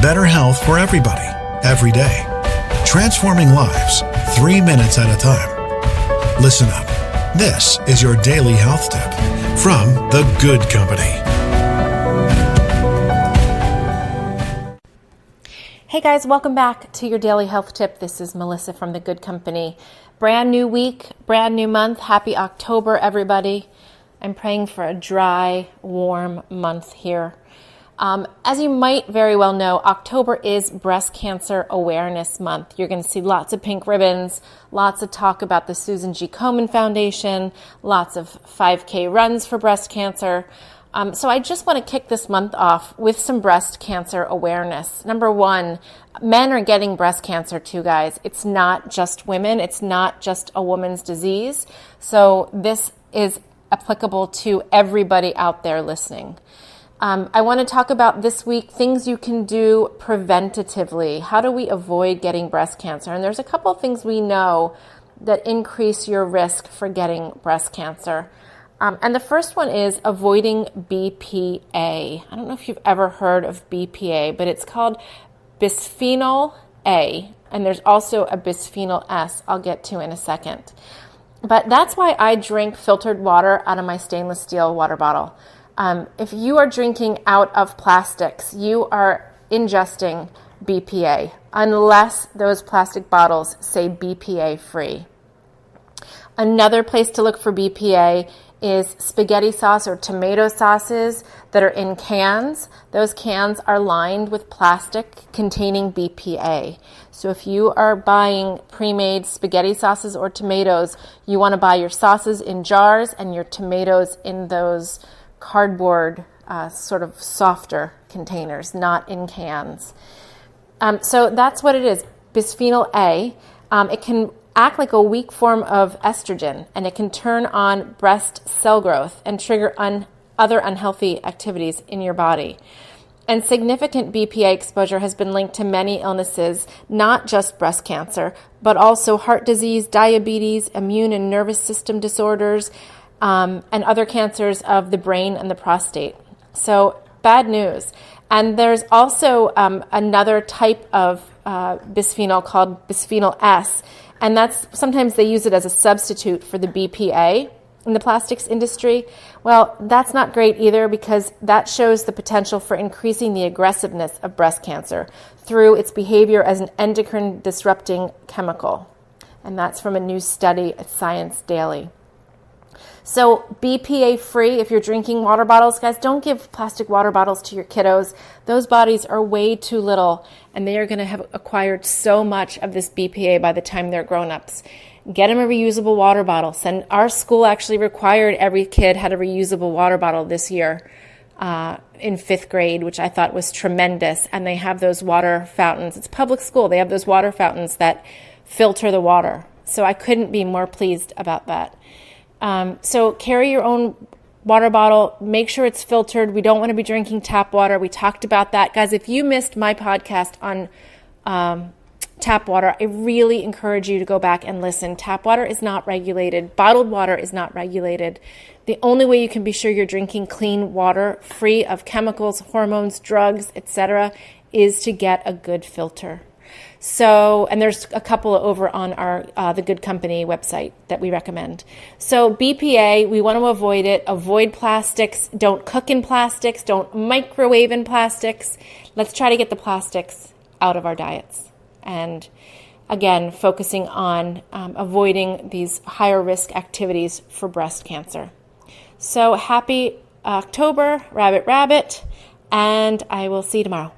Better health for everybody, every day. Transforming lives, 3 minutes at a time. Listen up. This is your daily health tip from The Good Company. Hey guys, welcome back to your daily health tip. This is Melissa from The Good Company. Brand new week, brand new month. Happy October, everybody. I'm praying for a dry, warm month here. As you might very well know, October is Breast Cancer Awareness Month. You're going to see lots of pink ribbons, lots of talk about the Susan G. Komen Foundation, lots of 5K runs for breast cancer. So I just want to kick this month off with some breast cancer awareness. Number one, men are getting breast cancer too, guys. It's not just women. It's not just a woman's disease. So this is applicable to everybody out there listening. I want to talk about this week things you can do preventatively. How do we avoid getting breast cancer? And there's a couple of things we know that increase your risk for getting breast cancer. And the first one is avoiding BPA. I don't know if you've ever heard of BPA, but it's called bisphenol-A. And there's also a bisphenol-S I'll get to in a second. But that's why I drink filtered water out of my stainless steel water bottle. If you are drinking out of plastics, you are ingesting BPA, unless those plastic bottles say BPA free. Another place to look for BPA is spaghetti sauce or tomato sauces that are in cans. Those cans are lined with plastic containing BPA. So if you are buying pre-made spaghetti sauces or tomatoes, you want to buy your sauces in jars and your tomatoes in those cardboard sort of softer containers, not in cans. So that's what it is, bisphenol-A. It can act like a weak form of estrogen, and it can turn on breast cell growth and trigger other unhealthy activities in your body. And significant BPA exposure has been linked to many illnesses, not just breast cancer, but also heart disease, diabetes, immune and nervous system disorders, and other cancers of the brain and the prostate. So bad news. And there's also another type of bisphenol called bisphenol-S, and that's sometimes they use it as a substitute for the BPA in the plastics industry. Well, that's not great either, because that shows the potential for increasing the aggressiveness of breast cancer through its behavior as an endocrine disrupting chemical. And that's from a new study at Science Daily. So BPA free, if you're drinking water bottles, guys, don't give plastic water bottles to your kiddos. Those bodies are way too little, and they are going to have acquired so much of this BPA by the time they're grown-ups. Get them a reusable water bottle. Our school actually required every kid had a reusable water bottle this year in 5th grade, which I thought was tremendous. And they have those water fountains. It's public school. They have those water fountains that filter the water. So I couldn't be more pleased about that. So carry your own water bottle. Make sure it's filtered. We don't want to be drinking tap water. We talked about that. Guys, if you missed my podcast on tap water, I really encourage you to go back and listen. Tap water is not regulated. Bottled water is not regulated. The only way you can be sure you're drinking clean water, free of chemicals, hormones, drugs, etc., is to get a good filter. So, and there's a couple over on our The Good Company website that we recommend. So BPA, we want to avoid it. Avoid plastics. Don't cook in plastics. Don't microwave in plastics. Let's try to get the plastics out of our diets. And again, focusing on avoiding these higher risk activities for breast cancer. So happy October, rabbit, rabbit, and I will see you tomorrow.